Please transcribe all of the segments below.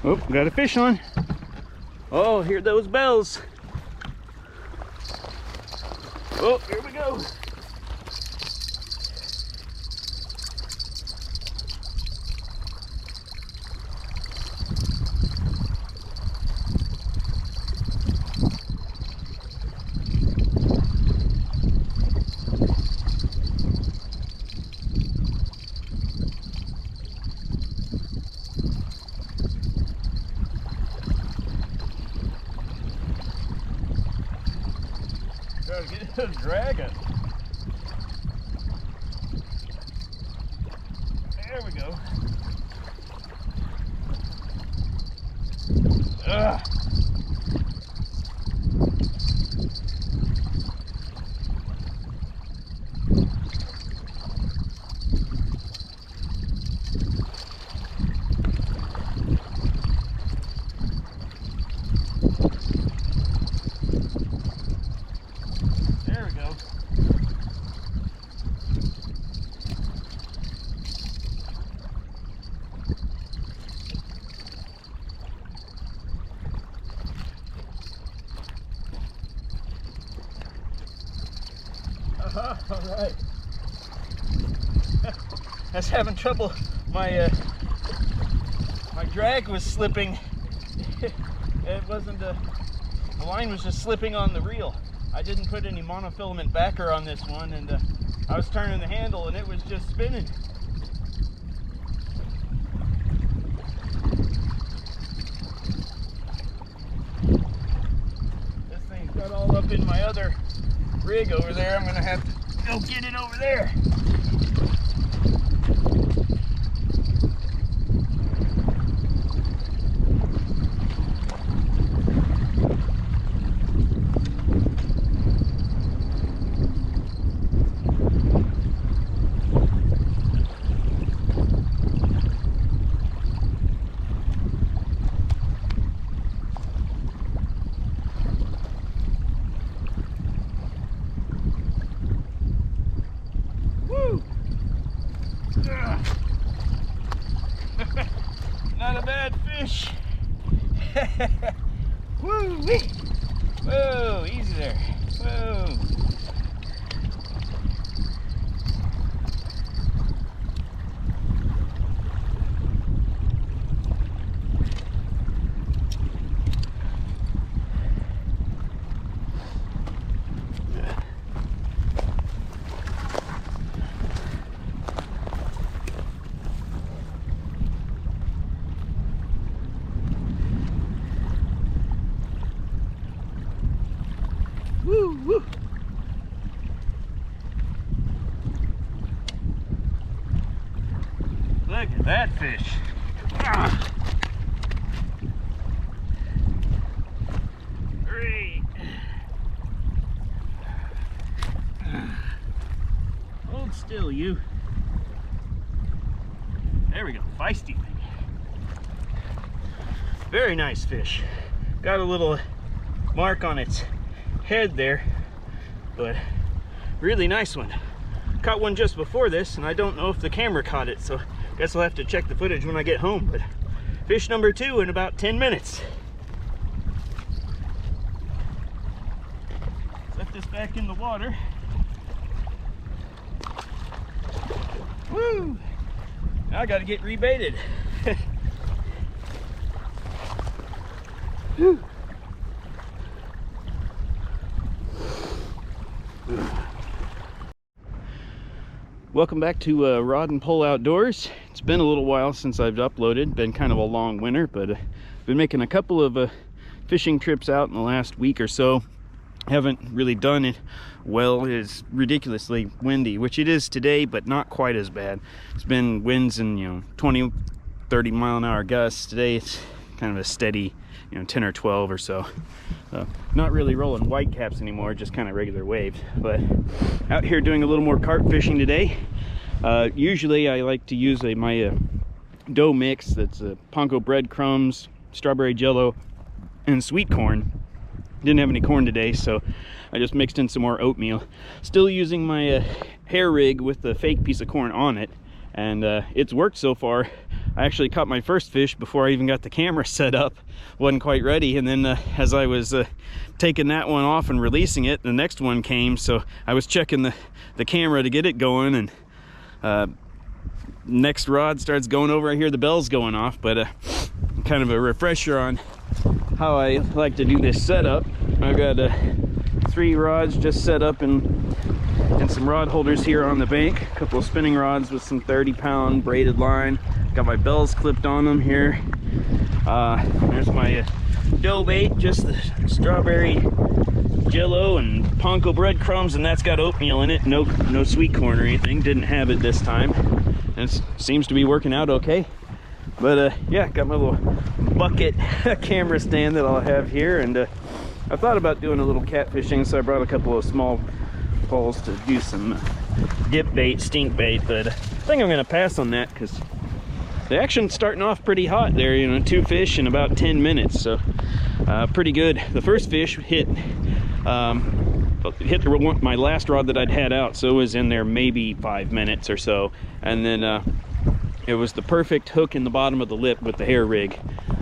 Oh, got a fish on. Oh, hear those bells. Oh, here we go. Gotta get a dragon. There we go. Ugh. There we go. All right. I was having trouble. My drag was slipping. It wasn't the line was just slipping on the reel. I didn't put any monofilament backer on this one, and I was turning the handle and it was just spinning. This thing's got all up in my other rig over there. I'm gonna have to go get it over there. Not a bad fish. Woo-wee. Whoa, easy there. Whoa. Woo, woo. Look at that fish. Ah. Great. Hold still, you. There we go, feisty thing. Very nice fish. Got a little mark on its head there, but really nice one. Caught one just before this, and I don't know if the camera caught it, so I guess I'll have to check the footage when I get home. But fish number 2 in about 10 minutes. Set this back in the water. Woo! Now I gotta get rebaited. Whew. Welcome back to Rod and Pole Outdoors. It's been a little while since I've uploaded. Been kind of a long winter, but been making a couple of fishing trips out in the last week or so. Haven't really done it well. It's ridiculously windy, which it is today, but not quite as bad. It's been winds in 20, 30 mile an hour gusts. Today it's kind of a steady 10 or 12 or so. Not really rolling white caps anymore, just kind of regular waves. But out here doing a little more carp fishing today. Usually I like to use my dough mix that's panko breadcrumbs, strawberry jello, and sweet corn. Didn't have any corn today, so I just mixed in some more oatmeal. Still using my hair rig with the fake piece of corn on it, and it's worked so far. I actually caught my first fish before I even got the camera set up. Wasn't quite ready, and then as I was taking that one off and releasing it, the next one came, so I was checking the camera to get it going, and next rod starts going over. I hear the bells going off, but kind of a refresher on how I like to do this setup. I've got 3 rods just set up and some rod holders here on the bank, a couple of spinning rods with some 30-pound braided line. Got my bells clipped on them here. There's my dough bait, just the strawberry jello and panko breadcrumbs, and that's got oatmeal in it. No sweet corn or anything. Didn't have it this time, and it seems to be working out okay. But yeah, got my little bucket camera stand that I'll have here, and I thought about doing a little catfishing, so I brought a couple of small poles to do some dip bait, stink bait, but I think I'm gonna pass on that because the action's starting off pretty hot there. You know, 2 fish in about 10 minutes, so pretty good. The first fish hit my last rod that I'd had out, so it was in there maybe 5 minutes or so, and then it was the perfect hook in the bottom of the lip with the hair rig.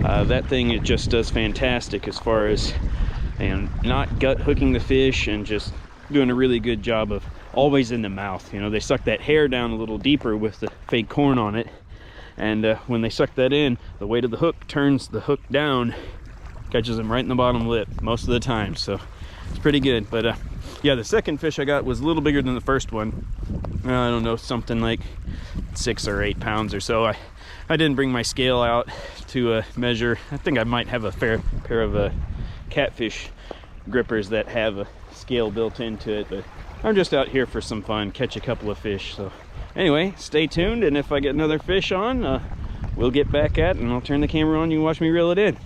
That thing, it just does fantastic as far as not gut hooking the fish, and just doing a really good job of always in the mouth. You know, they suck that hair down a little deeper with the fake corn on it, and when they suck that in, the weight of the hook turns the hook down, catches them right in the bottom lip most of the time, so it's pretty good. But yeah, the second fish I got was a little bigger than the first one. I don't know, something like 6 or 8 pounds or so. I didn't bring my scale out to measure. I think I might have a fair pair of catfish grippers that have a scale built into it, but I'm just out here for some fun, catch a couple of fish. So anyway, stay tuned, and if I get another fish on, we'll get back at it, and I'll turn the camera on. You can watch me reel it in.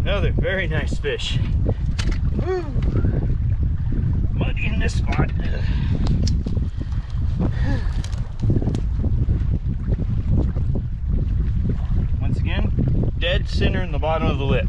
Another very nice fish. Woo. Muddy in this spot. dead center in the bottom of the lip.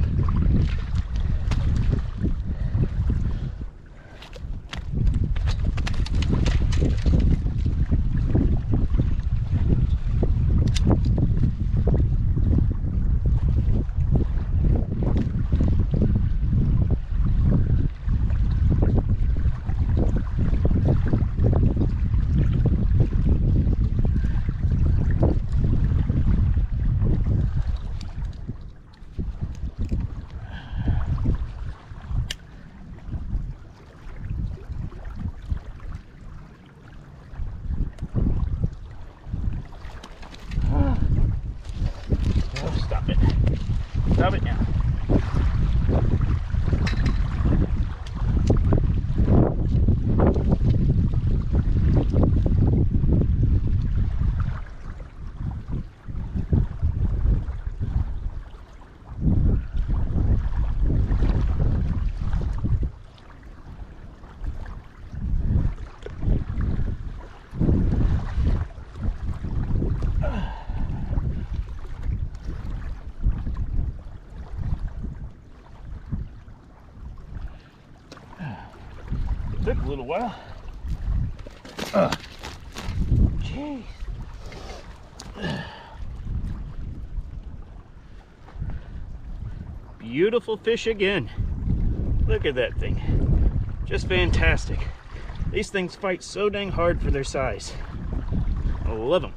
Stop it now. Took a little while. Jeez. Beautiful fish again. Look at that thing. Just fantastic. These things fight so dang hard for their size. I love them.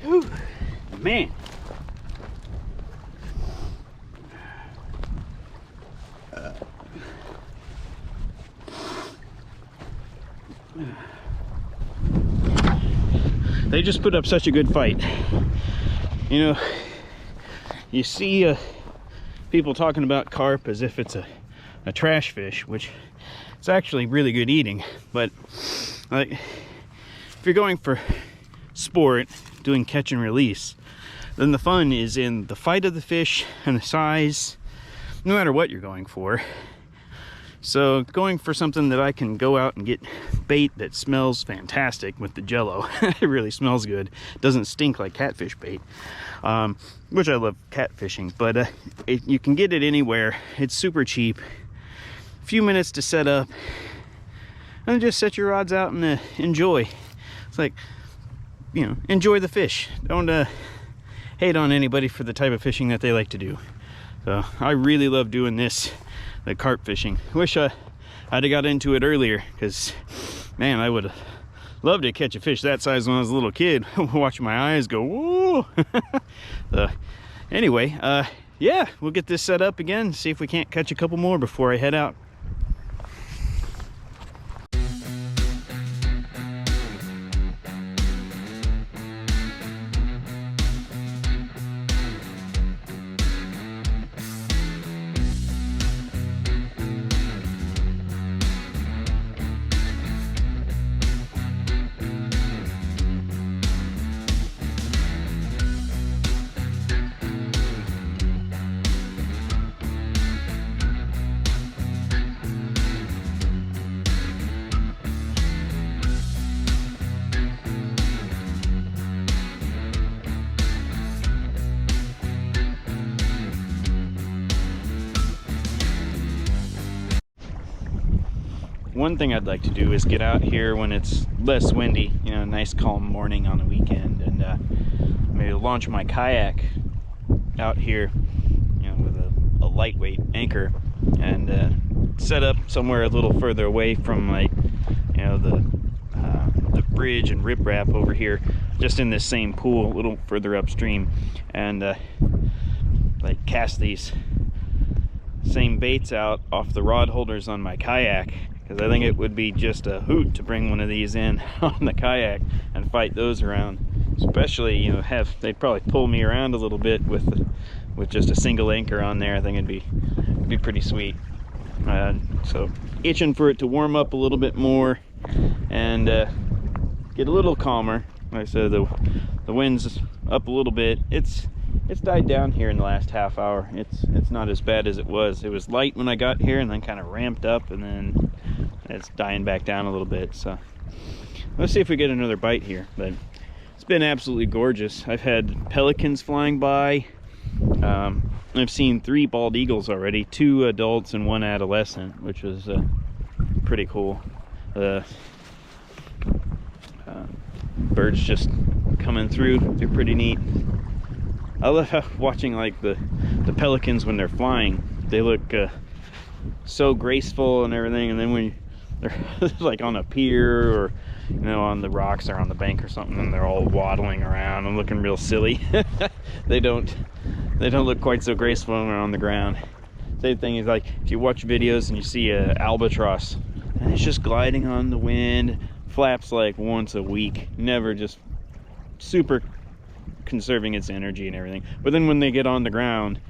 Whew, man. They just put up such a good fight. You know, you see people talking about carp as if it's a trash fish, which it's actually really good eating. But like, if you're going for sport, doing catch and release, then the fun is in the fight of the fish and the size, no matter what you're going for. So going for something that I can go out and get bait that smells fantastic with the jello. It really smells good. It doesn't stink like catfish bait, which I love catfishing, but you can get it anywhere. It's super cheap. A few minutes to set up and just set your rods out and enjoy. It's like, you know, enjoy the fish. Don't hate on anybody for the type of fishing that they like to do. So I really love doing this, the carp fishing. Wish I'd have got into it earlier, because man, I would have loved to catch a fish that size when I was a little kid. Watch my eyes go whoa. Anyway, yeah, we'll get this set up again, see if we can't catch a couple more before I head out. One thing I'd like to do is get out here when it's less windy, you know, a nice calm morning on a weekend, and maybe launch my kayak out here, you know, with a lightweight anchor, and set up somewhere a little further away from, like, you know, the bridge and riprap over here, just in this same pool a little further upstream, and like cast these same baits out off the rod holders on my kayak, because I think it would be just a hoot to bring one of these in on the kayak and fight those around. Especially, you know, they'd probably pull me around a little bit with just a single anchor on there. I think it'd be pretty sweet. So itching for it to warm up a little bit more and get a little calmer. Like I said, the wind's up a little bit. It's it's died down here in the last half hour. It's not as bad as it was. It was light when I got here and then kind of ramped up, and then it's dying back down a little bit. So let's see if we get another bite here. But it's been absolutely gorgeous. I've had pelicans flying by. I've seen 3 bald eagles already, 2 adults and 1 adolescent, which was pretty cool. Birds just coming through, they're pretty neat. I love watching like the pelicans when they're flying. They look so graceful and everything, and then when they're like on a pier or, you know, on the rocks or on the bank or something, and they're all waddling around and looking real silly. They don't look quite so graceful when they're on the ground. Same thing is like if you watch videos and you see a albatross and it's just gliding on the wind, flaps like once a week, never, just super conserving its energy and everything. But then when they get on the ground,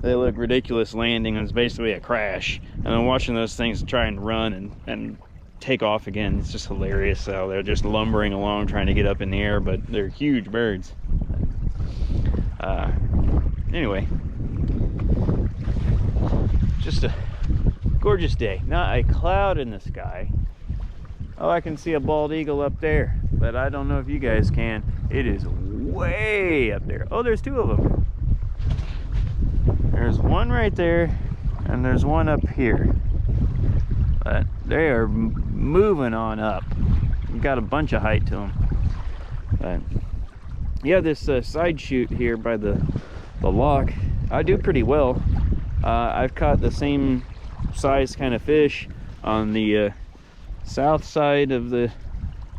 they look ridiculous landing, and it's basically a crash. And then watching those things try and run and take off again, it's just hilarious how they're just lumbering along trying to get up in the air, but they're huge birds. Anyway, just a gorgeous day. Not a cloud in the sky. Oh, I can see a bald eagle up there, but I don't know if you guys can. It is way up there. Oh, there's 2 of them. There's one right there, and there's one up here. But they are moving on up. Got a bunch of height to them. But yeah, this side chute here by the lock, I do pretty well. I've caught the same size kind of fish on the south side of the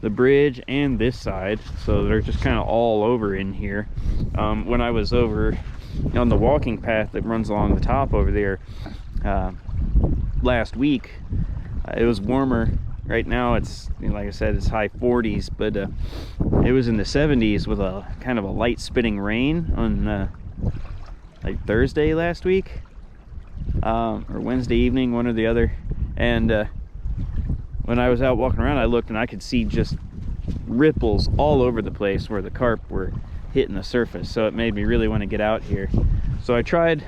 bridge and this side, so they're just kind of all over in here. When I was over on the walking path that runs along the top over there last week, it was warmer. Right now it's, like I said, it's high 40s, but it was in the 70s with a kind of a light spitting rain on like Thursday last week, or Wednesday evening, one or the other. And when I was out walking around, I looked and I could see just ripples all over the place where the carp were hitting the surface. So it made me really want to get out here. So I tried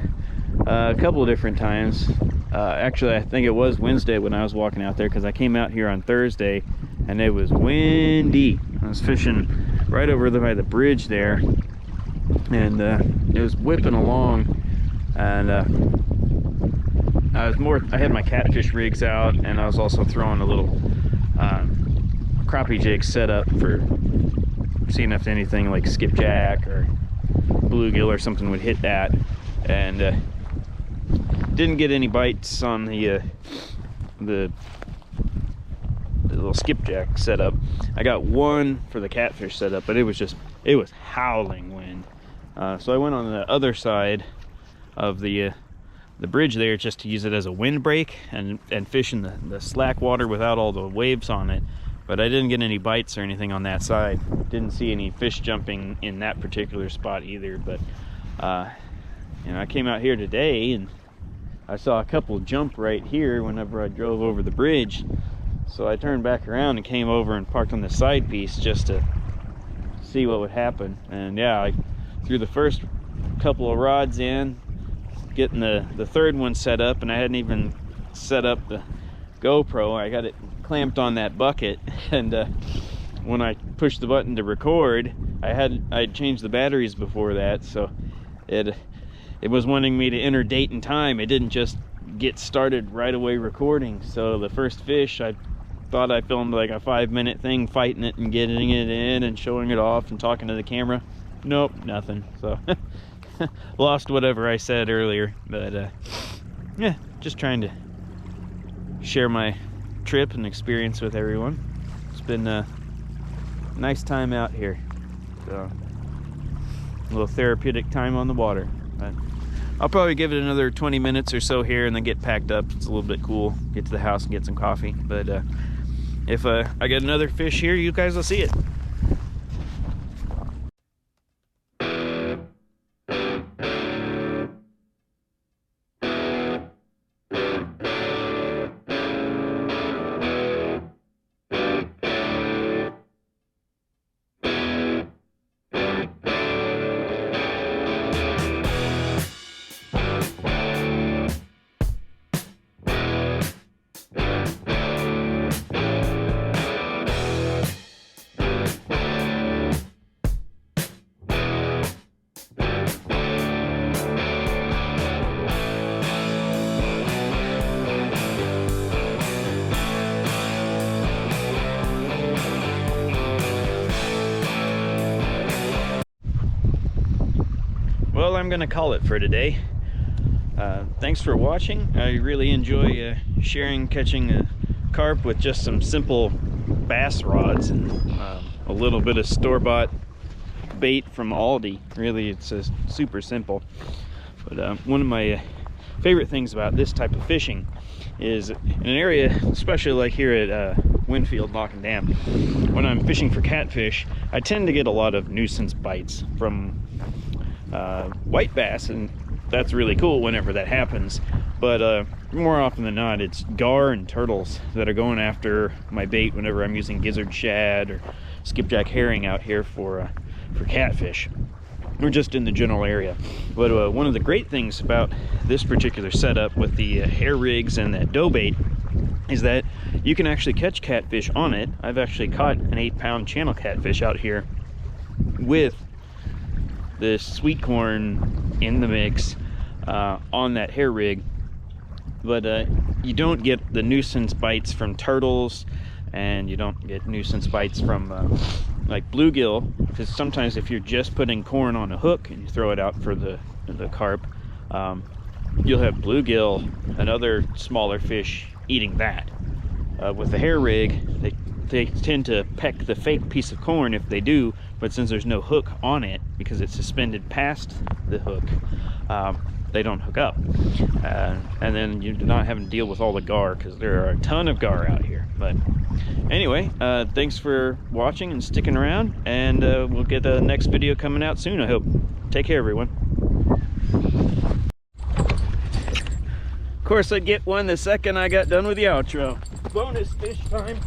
a couple of different times. Actually, I think it was Wednesday when I was walking out there, because I came out here on Thursday and it was windy. I was fishing right over by the bridge there, and it was whipping along, and I had my catfish rigs out, and I was also throwing a little crappie jig set up for seeing if anything like skipjack or bluegill or something would hit that. And didn't get any bites on the little skipjack setup. I got one for the catfish setup, but it was howling wind. So I went on the other side of the bridge there just to use it as a windbreak and fish in the slack water without all the waves on it. But I didn't get any bites or anything on that side. Didn't see any fish jumping in that particular spot either. But you know, I came out here today and I saw a couple jump right here whenever I drove over the bridge. So I turned back around and came over and parked on the side piece just to see what would happen. And yeah, I threw the first couple of rods in, getting the third one set up, and I hadn't even set up the GoPro. I got it clamped on that bucket, and when I pushed the button to record, I'd changed the batteries before that, so it was wanting me to enter date and time. It didn't just get started right away recording. So the first fish, I thought I filmed like a 5-minute thing, fighting it and getting it in and showing it off and talking to the camera. Nope, nothing. So lost whatever I said earlier. But yeah, just trying to share my trip and experience with everyone. It's been a nice time out here. So a little therapeutic time on the water. But I'll probably give it another 20 minutes or so here and then get packed up. It's a little bit cool. Get to the house and get some coffee. But if I get another fish here, you guys will see it. I'm gonna call it for today. Thanks for watching. I really enjoy sharing catching carp with just some simple bass rods and a little bit of store-bought bait from Aldi. Really, it's super simple. But one of my favorite things about this type of fishing is in an area, especially like here at Winfield Lock and Dam, when I'm fishing for catfish, I tend to get a lot of nuisance bites from white bass, and that's really cool whenever that happens. But more often than not, it's gar and turtles that are going after my bait whenever I'm using gizzard shad or skipjack herring out here for catfish, or just in the general area. But one of the great things about this particular setup with the hair rigs and that dough bait is that you can actually catch catfish on it. I've actually caught an 8-pound channel catfish out here with the sweet corn in the mix on that hair rig. But you don't get the nuisance bites from turtles, and you don't get nuisance bites from like bluegill, because sometimes if you're just putting corn on a hook and you throw it out for the carp, you'll have bluegill and other smaller fish eating that. With the hair rig, they tend to peck the fake piece of corn if they do, but since there's no hook on it because it's suspended past the hook, they don't hook up. And then you're not having to deal with all the gar, because there are a ton of gar out here. But anyway, thanks for watching and sticking around, and we'll get the next video coming out soon, I hope. Take care, everyone. Of course, I'd get one the second I got done with the outro. Bonus fish time.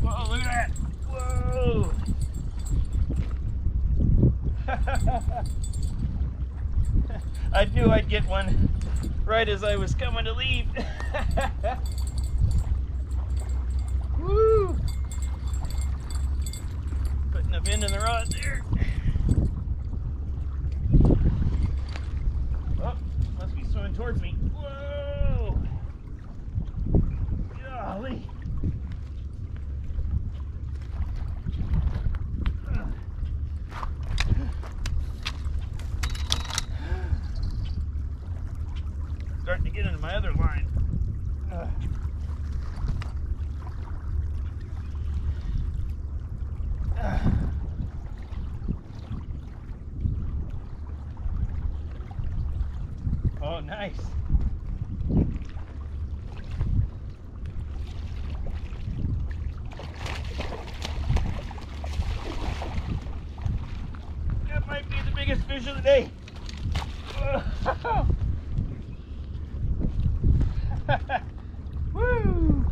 Whoa, look at that. Whoa. I knew I'd get one right as I was coming to leave. Woo! Putting a bend in the rod there. Oh, must be swimming towards me. Whoa! Golly! Starting to get into my other line. Oh, nice. That might be the biggest fish of the day. Woo!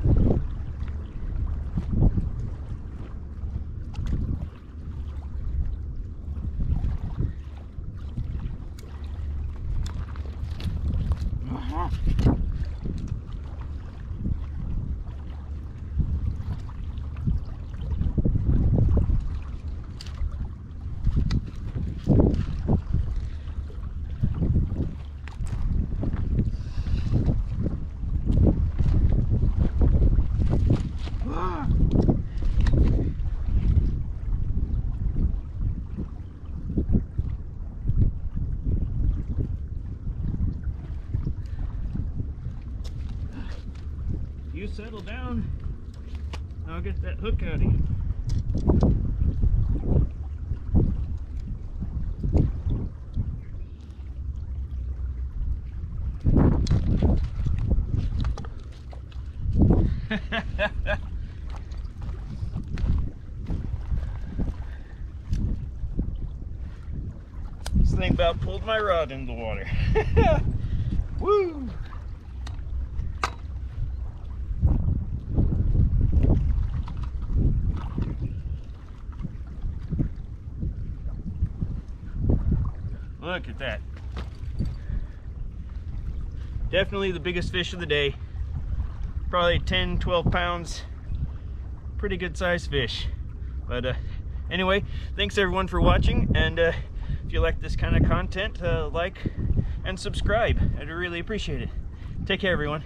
You settle down, I'll get that hook out of you. This thing about pulled my rod into the water. Woo! Look at that. Definitely the biggest fish of the day. Probably 10, 12 pounds. Pretty good sized fish. But anyway, thanks everyone for watching, and if you like this kind of content, like and subscribe. I'd really appreciate it. Take care, everyone.